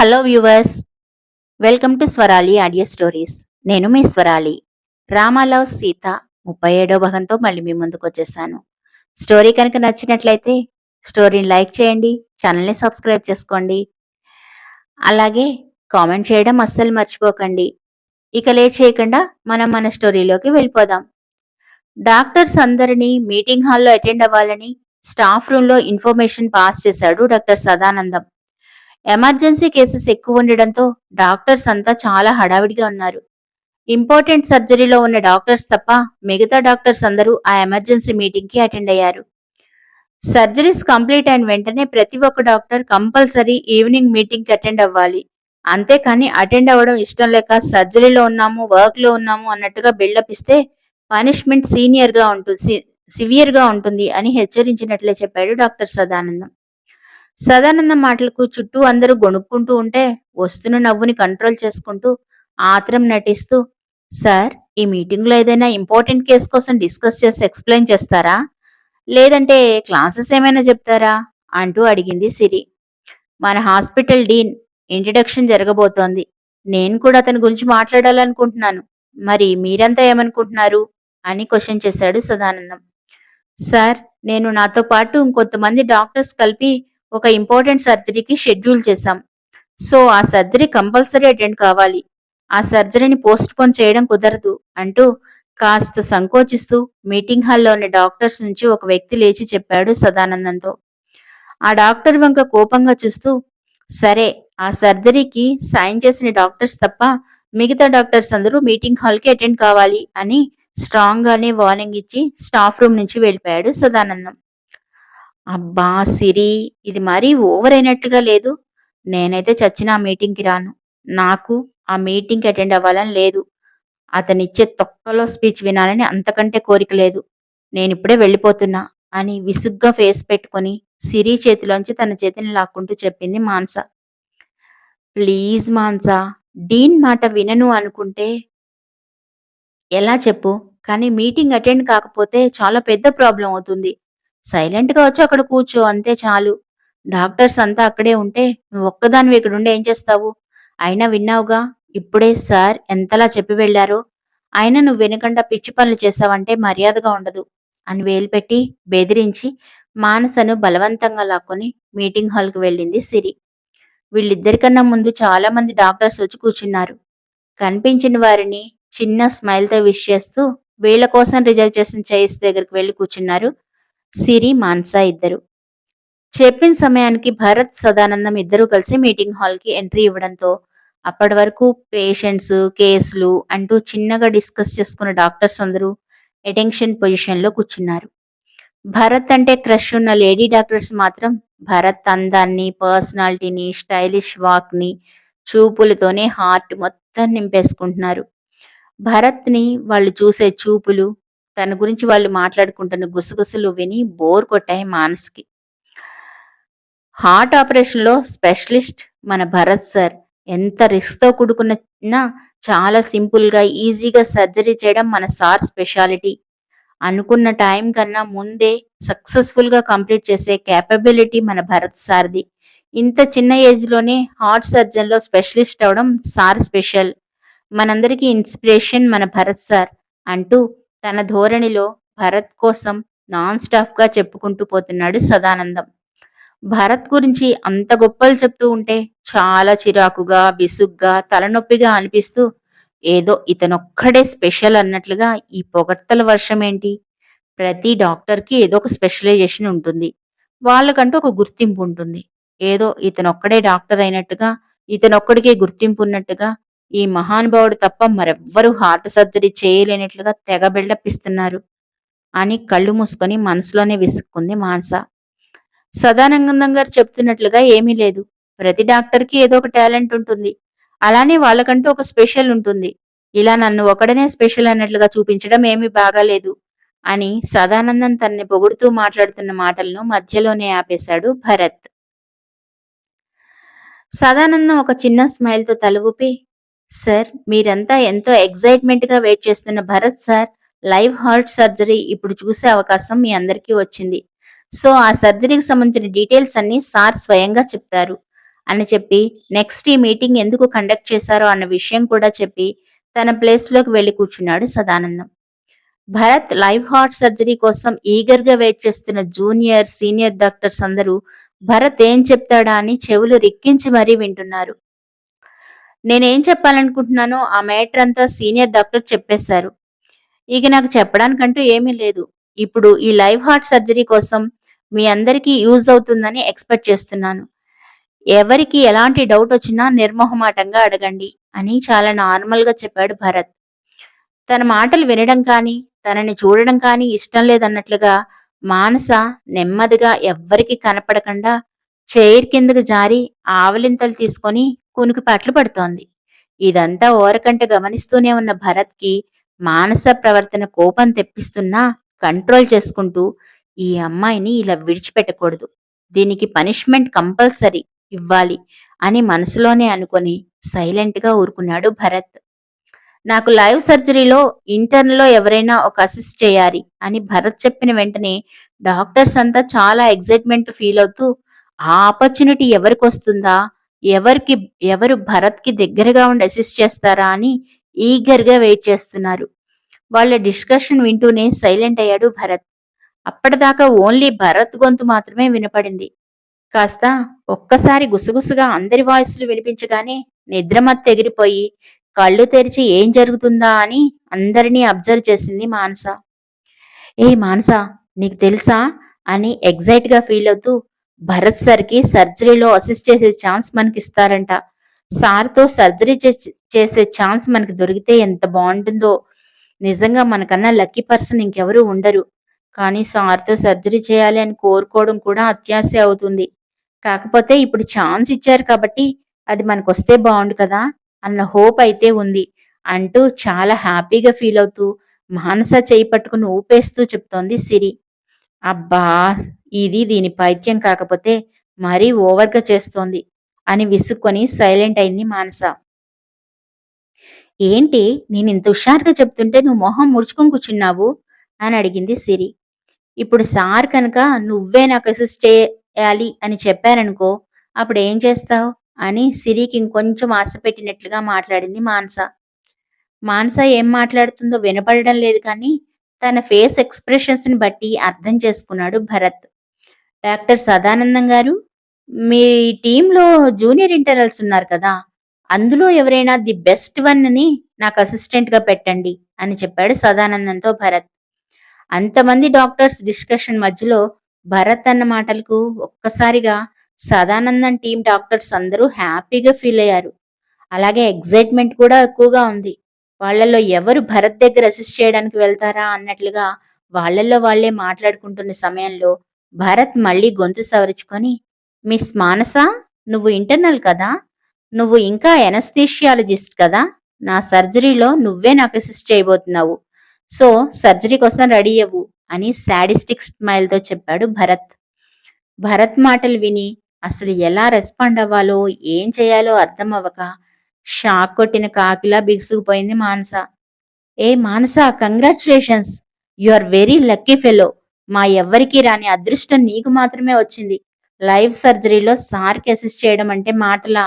Hello viewers, welcome to Swarali audio stories. నేను మీ స్వరాలి. రామాలవ్ సీత 37వ భాగంతో మళ్ళీ మీ ముందుకొచ్చేసాను. స్టోరీ కనుక నచ్చినట్లయితే స్టోరీని లైక్ చేయండి, ఛానల్‌ని సబ్స్క్రైబ్ చేసుకోండి. అలాగే కామెంట్ చేయడం అస్సలు మర్చిపోకండి. ఇక లేట్ చేయకుండా మనం మన స్టోరీలోకి వెళ్ళిపోదాం. డాక్టర్స్ అందరినీ మీటింగ్ హాల్‌లో అటెండ్ అవ్వాలని స్టాఫ్ రూమ్‌లో ఇన్ఫర్మేషన్ పాస్ చేశాడు డాక్టర్ సదానందం. ఎమర్జెన్సీ కేసెస్ ఎక్కువ ఉండడంతో డాక్టర్స్ అంతా చాలా హడావిడిగా ఉన్నారు. ఇంపార్టెంట్ సర్జరీలో ఉన్న డాక్టర్స్ తప్ప మిగతా డాక్టర్స్ అందరూ ఆ ఎమర్జెన్సీ మీటింగ్కి అటెండ్ అయ్యారు. సర్జరీస్ కంప్లీట్ అయిన వెంటనే ప్రతి ఒక్క డాక్టర్ కంపల్సరీ ఈవినింగ్ మీటింగ్కి అటెండ్ అవ్వాలి. అంతేకాని అటెండ్ అవ్వడం ఇష్టం లేక సర్జరీలో ఉన్నాము, వర్క్లో ఉన్నాము అన్నట్టుగా బిల్డప్ ఇస్తే పనిష్మెంట్ సివియర్గా ఉంటుంది అని హెచ్చరించినట్లే చెప్పాడు డాక్టర్ సదానందం. సదానందం మాటలకు చుట్టూ అందరూ గొణుక్కుంటూ ఉంటే వస్తున్న నవ్వుని కంట్రోల్ చేసుకుంటూ ఆత్రం నటిస్తూ, సార్, ఈ మీటింగ్లో ఏదైనా ఇంపార్టెంట్ కేసు కోసం డిస్కస్ చేసి ఎక్స్ప్లెయిన్ చేస్తారా, లేదంటే క్లాసెస్ ఏమైనా చెప్తారా అంటూ అడిగింది సిరి. మన హాస్పిటల్ డీన్ ఇంట్రడక్షన్ జరగబోతోంది. నేను కూడా అతని గురించి మాట్లాడాలనుకుంటున్నాను. మరి మీరంతా ఏమనుకుంటున్నారు అని క్వశ్చన్ చేశాడు సదానందం. సార్, నేను నాతో పాటు ఇంకొంతమంది డాక్టర్స్ కలిపి ఒక ఇంపార్టెంట్ సర్జరీకి షెడ్యూల్ చేశాం. సో ఆ సర్జరీ కంపల్సరీ అటెండ్ కావాలి. ఆ సర్జరీని పోస్ట్ పోన్ చేయడం కుదరదు అంటూ కాస్త సంకోచిస్తూ మీటింగ్ హాల్లో ఉన్న డాక్టర్స్ నుంచి ఒక వ్యక్తి లేచి చెప్పాడు సదానందంతో. ఆ డాక్టర్ వంక కోపంగా చూస్తూ, సరే, ఆ సర్జరీకి సైన్ చేసిన డాక్టర్స్ తప్ప మిగతా డాక్టర్స్ అందరూ మీటింగ్ హాల్కి అటెండ్ కావాలి అని స్ట్రాంగ్ గానే వార్నింగ్ ఇచ్చి స్టాఫ్ రూమ్ నుంచి వెళ్ళిపోయాడు సదానందం. అబ్బా సిరి, ఇది మరీ ఓవర్ అయినట్టుగా లేదు? నేనైతే చచ్చినా ఆ మీటింగ్‌కి రాను. నాకు ఆ మీటింగ్‌కి అటెండ్ అవ్వాలని లేదు. అతనిచ్చే తొక్కలో స్పీచ్ వినాలని అంతకంటే కోరిక లేదు. నేనిప్పుడే వెళ్ళిపోతున్నా అని విసుగ్గా ఫేస్ పెట్టుకొని సిరి చేతిలోంచి తన చేతిని లాక్కుంటూ చెప్పింది మానస. ప్లీజ్ మానస, డీన్ మాట వినను అనుకుంటే ఎలా చెప్పు? కానీ మీటింగ్ అటెండ్ కాకపోతే చాలా పెద్ద ప్రాబ్లమ్ అవుతుంది. సైలెంట్‌గా వచ్చి అక్కడ కూర్చో అంతే చాలు. డాక్టర్స్ అంతా అక్కడే ఉంటే నువ్వొక్కదానివి ఇక్కడుండి ఏం చేస్తావు? అయినా విన్నావుగా ఇప్పుడే సార్ ఎంతలా చెప్పి వెళ్లారో. అయినా నువ్వు వినకుండా పిచ్చి పనులు చేశావంటే మర్యాదగా ఉండదు అని వేలు పెట్టి బెదిరించి మానసను బలవంతంగా లాక్కొని మీటింగ్ హాల్‌కి వెళ్ళింది సిరి. వీళ్ళిద్దరికన్నా ముందు చాలా మంది డాక్టర్స్ వచ్చి కూర్చున్నారు. కనిపించిన వారిని చిన్న స్మైల్‌తో విష్ చేస్తూ వీళ్ళ కోసం రిజర్వ్ చేసిన చైర్స్ దగ్గరికి వెళ్లి కూర్చున్నారు సిరి, మానస ఇద్దరు. చెప్పిన సమయానికి భరత్, సదానందం ఇద్దరూ కలిసి మీటింగ్ హాల్‌కి ఎంట్రీ ఇవ్వడంతో అప్పటి వరకు పేషెంట్స్, కేసులు అంటూ చిన్నగా డిస్కస్ చేసుకున్న డాక్టర్స్ అందరూ అటెన్షన్ పొజిషన్‌లో కూర్చున్నారు. భరత్ అంటే క్రష్ ఉన్న లేడీ డాక్టర్స్ మాత్రం భరత్ అందాన్ని, పర్సనాలిటీని, స్టైలిష్ వాక్‌ని చూపులతోనే హార్ట్ మొత్తం నింపేసుకుంటున్నారు. భరత్‌ని వాళ్ళు చూసే చూపులు, తన గురించి వాళ్ళు మాట్లాడుకుంటున్న గుసగుసలు విని బోర్ కొట్టాయి మానస్‌కి. హార్ట్ ఆపరేషన్‌లో స్పెషలిస్ట్ మన భరత్ సార్. ఎంత రిస్క్‌తో కూడుకున్న చాలా సింపుల్‌గా, ఈజీగా సర్జరీ చేయడం మన సార్ స్పెషాలిటీ. అనుకున్న టైం కన్నా ముందే సక్సెస్‌ఫుల్‌గా కంప్లీట్ చేసే కేపబిలిటీ మన భరత్ సార్‌ది. ఇంత చిన్న ఏజ్‌లోనే హార్ట్ సర్జన్‌లో స్పెషలిస్ట్ అవ్వడం సార్ స్పెషల్. మనందరికీ ఇన్స్పిరేషన్ మన భరత్ సార్ అంటూ తన ధోరణిలో భరత్ కోసం నాన్ స్టాప్‌గా చెప్పుకుంటూ పోతున్నాడు సదానందం. భరత్ గురించి అంత గొప్పలు చెప్తూ ఉంటే చాలా చిరాకుగా, విసుగ్గా, తలనొప్పిగా అనిపిస్తూ ఏదో ఇతనొక్కడే స్పెషల్ అన్నట్లుగా ఈ పొగడ్తల వర్షమేంటి? ప్రతి డాక్టర్‌కి ఏదో ఒక స్పెషలైజేషన్ ఉంటుంది. వాళ్ళకంటూ ఒక గుర్తింపు ఉంటుంది. ఏదో ఇతనొక్కడే డాక్టర్ అయినట్టుగా, ఇతనొక్కడికే గుర్తింపు ఉన్నట్టుగా, ఈ మహానుభావుడు తప్ప మరెవ్వరూ హార్ట్ సర్జరీ చేయలేనట్లుగా తెగ బిల్డప్ ఇస్తున్నారు అని కళ్ళు మూసుకొని మనసులోనే విసుక్కుంది మానస. సదానందం గారు చెప్తున్నట్లుగా ఏమీ లేదు. ప్రతి డాక్టర్‌కి ఏదో ఒక టాలెంట్ ఉంటుంది. అలానే వాళ్ళకంటూ ఒక స్పెషల్ ఉంటుంది. ఇలా నన్ను ఒకడినే స్పెషల్ అన్నట్లుగా చూపించడం ఏమీ బాగాలేదు అని సదానందం తనని పొగుడుతూ మాట్లాడుతున్న మాటలను మధ్యలోనే ఆపేశాడు భరత్. సదానందం ఒక చిన్న స్మైల్‌తో తల ఊపి, సార్, మీరంతా ఎంతో ఎక్సైట్‌మెంట్‌గా వెయిట్ చేస్తున్న Bharat sir live heart surgery ఇప్పుడు చూసే అవకాశం మీ అందరికీ వచ్చింది. సో ఆ సర్జరీకి సంబంధించిన డీటెయిల్స్ అన్నీ సార్ స్వయంగా చెప్తారు. అని చెప్పి, నెక్స్ట్ ఈ మీటింగ్ ఎందుకు కండక్ట్ చేశారో అన్న విషయం కూడా చెప్పి, తన ప్లేస్‌లోకి వెళ్లి కూర్చున్నాడు Sadanandam. Bharat live heart surgery కోసం ఈగర్‌గా వెయిట్ చేస్తున్న జూనియర్, సీనియర్ డాక్టర్స్ అందరూ భరత్ ఏం చెప్తాడా అని చెవులు రిక్కించి మరీ వింటున్నారు. నేనేం చెప్పాలనుకుంటున్నానో ఆ మ్యాటర్ అంతా సీనియర్ డాక్టర్ చెప్పేశారు. ఇక నాకు చెప్పడానికంటూ ఏమీ లేదు. ఇప్పుడు ఈ లైవ్ హార్ట్ సర్జరీ కోసం మీ అందరికీ యూజ్ అవుతుందని ఎక్స్‌పెక్ట్ చేస్తున్నాను. ఎవరికి ఎలాంటి డౌటొచ్చినా నిర్మొహమాటంగా అడగండి అని చాలా నార్మల్‌గా చెప్పాడు భరత్. తన మాటలు వినడం కానీ, తనని చూడడం కానీ ఇష్టం లేదన్నట్లుగా మానస నెమ్మదిగా ఎవ్వరికీ కనపడకుండా చైర్ కిందకు జారి ఆవలింతలు తీసుకొని కునుకుపాట్లు పడుతోంది. ఇదంతా ఓరకంట గమనిస్తూనే ఉన్న భరత్‌కి మానస ప్రవర్తన కోపం తెప్పిస్తున్నా కంట్రోల్ చేసుకుంటూ ఈ అమ్మాయిని ఇలా విడిచిపెట్టకూడదు. దీనికి పనిష్మెంట్ కంపల్సరీ ఇవ్వాలి అని మనసులోనే అనుకొని సైలెంట్‌గా ఊరుకున్నాడు భరత్. నాకు లైవ్ సర్జరీలో ఇంటర్న్‌లో ఎవరైనా ఒక అసిస్ట్ చేయాలి అని భరత్ చెప్పిన వెంటనే డాక్టర్స్ అంతా చాలా ఎక్సైట్‌మెంట్ ఫీల్ అవుతూ ఆ ఆపర్చునిటీ ఎవరికొస్తుందా? ఎవరికి ఎవరు భరత్‌కి దగ్గరగా ఉండి అసిస్ట్ చేస్తారా అని ఈగర్‌గా వెయిట్ చేస్తున్నారు. వాళ్ళ డిస్కషన్ వింటూనే సైలెంట్ అయ్యాడు భరత్. అప్పటిదాకా ఓన్లీ భరత్ గొంతు మాత్రమే వినపడింది. కాస్త ఒక్కసారి గుసగుసగా అందరి వాయిస్‌లు వినిపించగానే నిద్రమత్తు ఎగిరిపోయి, కళ్ళు తెరిచి ఏం జరుగుతుందా అని అందరినీ అబ్జర్వ్ చేసింది మానస. "ఏయ్ మానస! నీకు తెలుసా?" అని ఎక్సైట్‌గా ఫీలవుతూ, "భరత్ సార్‌కి సర్జరీలో అసిస్ట్ చేసే ఛాన్స్ మనకిస్తారంట. సార్‌తో సర్జరీ చేసే ఛాన్స్ మనకు దొరికితే ఎంత బావుంటుందో. నిజంగా మనకన్నా లక్కీ పర్సన్ ఇంకెవరూ ఉండరు. కానీ సార్‌తో సర్జరీ చేయాలి అని కోరుకోవడం కూడా అత్యాశే అవుతుంది. కాకపోతే ఇప్పుడు ఛాన్స్ ఇచ్చారు కాబట్టి అది మనకొస్తే బావుండు కదా! అన్న హోప్ అయితే ఉంది" అంటూ చాలా హ్యాపీగా ఫీలవుతూ మానస చెయ్యి పట్టుకుని ఊపేస్తూ చెప్తోంది సిరి. అబ్బా! ఇది దీని పైత్యం కాకపోతే మరీ ఓవర్‌గా చేస్తోంది అని విసుక్కొని సైలెంట్ అయింది మానస. ఏంటి నేనింత హుషారుగా చెప్తుంటే నువ్వు మొహం ముడుచుకొని కూర్చున్నావు? అని అడిగింది సిరి. ఇప్పుడు సార్ కనుక నువ్వే నాకు అసిస్ట్ చేయాలి అని చెప్పారనుకో అప్పుడేం చేస్తావు? అని సిరికి ఇంకొంచెం ఆశ పెట్టినట్లుగా మాట్లాడింది మానస. మానస ఏం మాట్లాడుతుందో వినపడడం లేదు కానీ, తన ఫేస్ ఎక్స్‌ప్రెషన్స్‌ని బట్టి అర్థం చేసుకున్నాడు భరత్. డాక్టర్ సదానందం గారు, మీ టీమ్‌లో జూనియర్ ఇంటర్నల్స్ ఉన్నారు కదా! అందులో ఎవరైనా ది బెస్ట్ వన్‌ని నాకు అసిస్టెంట్‌గా పెట్టండి అని చెప్పాడు సదానందంతో భరత్. అంతమంది డాక్టర్స్ డిస్కషన్ మధ్యలో భరత్ అన్న మాటలకు ఒక్కసారిగా సదానందం టీమ్ డాక్టర్స్ అందరూ హ్యాపీగా ఫీల్ అయ్యారు. అలాగే ఎక్సైట్‌మెంట్ కూడా ఎక్కువగా ఉంది. వాళ్ళలో ఎవరు భరత్ దగ్గర అసిస్ట్ చేయడానికి వెళ్తారా అన్నట్లుగా వాళ్ళల్లో వాళ్ళే మాట్లాడుకుంటున్న సమయంలో భరత్ మళ్ళీ గొంతు సవరించుకొని, "మిస్ మానస, నువ్వు ఇంటర్నల్ కదా! నువ్వు ఇంకా ఎనస్థీషియాలజిస్ట్ కదా! నా సర్జరీలో నువ్వే నాకు అసిస్ట్ చేయబోతున్నావు. సో, సర్జరీ కోసం రెడీ అవ్వు" అని సాడిస్టిక్ స్మైల్‌తో చెప్పాడు భరత్. భరత్ మాటలు విని అసలు ఎలా రెస్పాండ్ అవ్వాలో, ఏం చేయాలో అర్థం అవ్వక షాక్ కొట్టిన కాకిలా బిగుసుకుపోయింది మానస. ఏ Manasa, congratulations! You are very lucky fellow. మా ఎవ్వరికీ రాని అదృష్టం నీకు మాత్రమే వచ్చింది. లైవ్ సర్జరీలో సార్‌కి అసిస్ట్ చేయడం అంటే మాటలా?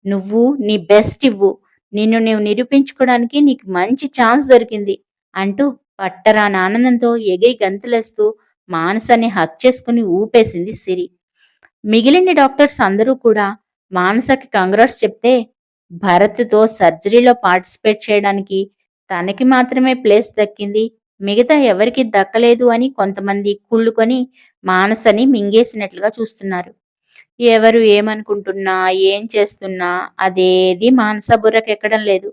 నువ్వు నీ బెస్ట్ ఇవ్వు. నిన్ను నీవు నిరూపించుకోవడానికి నీకు మంచి ఛాన్స్ దొరికింది అంటూ పట్టరాని ఆనందంతో ఎగిరి గంతులేస్తూ మానసని హగ్ చేసుకుని ఊపేసింది సిరి. మిగిలిన డాక్టర్స్ అందరూ కూడా మానసకి కంగ్రాట్స్ చెప్తే భరత్‌తో సర్జరీలో పార్టిసిపేట్ చేయడానికి తనకి మాత్రమే ప్లేస్ దక్కింది. మిగతా ఎవరికీ దక్కలేదు అని కొంతమంది కుళ్ళుకొని మానసని మింగేసినట్లుగా చూస్తున్నారు. ఎవరు ఏమనుకుంటున్నా, ఏం చేస్తున్నా అదేదీ మానస బుర్రకెక్కడం లేదు.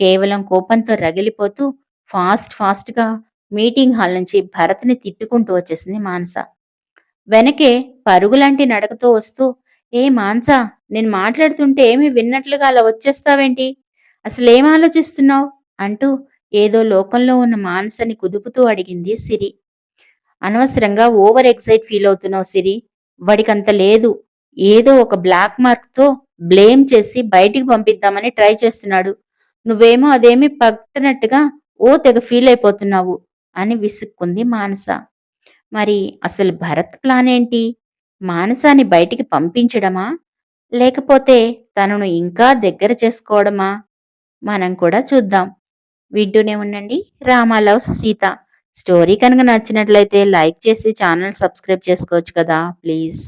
కేవలం కోపంతో రగిలిపోతూ ఫాస్ట్‌గా మీటింగ్ హాల్ నుంచి భరత్‌ని తిట్టుకుంటూ వచ్చేసింది మానస. వెనకే పరుగులాంటి నడకతో వస్తూ, "ఏ మానసా! నేను మాట్లాడుతుంటే ఏమీ విన్నట్లుగా అలా వచ్చేస్తావేంటి? అసలేం ఆలోచిస్తున్నావు?" అంటూ ఏదో లోకంలో ఉన్న మానసని కుదుపుతూ అడిగింది సిరి. "అనవసరంగా ఓవర్ ఎక్సైట్ ఫీల్ అవుతున్నావు సిరి. వాడికంత లేదు. ఏదో ఒక బ్లాక్ మార్క్‌తో బ్లేమ్ చేసి బయటికి పంపిద్దామని ట్రై చేస్తున్నాడు. నువ్వేమో అదేమీ పట్టనట్టుగా ఓ తెగ ఫీల్ అయిపోతున్నావు" అని విసుక్కుంది మానస. మరి అసలు భరత్ ప్లానేంటి? మానసాని బయటికి పంపించడమా? లేకపోతే తనను ఇంకా దగ్గర చేసుకోవడమా? మనం కూడా చూద్దాం. వింటూనే ఉండండి 'రామ లవ్స్ సీత'. స్టోరీ కనుక నచ్చినట్లయితే లైక్ చేసి ఛానల్ సబ్స్క్రైబ్ చేసుకోవచ్చు కదా! ప్లీజ్.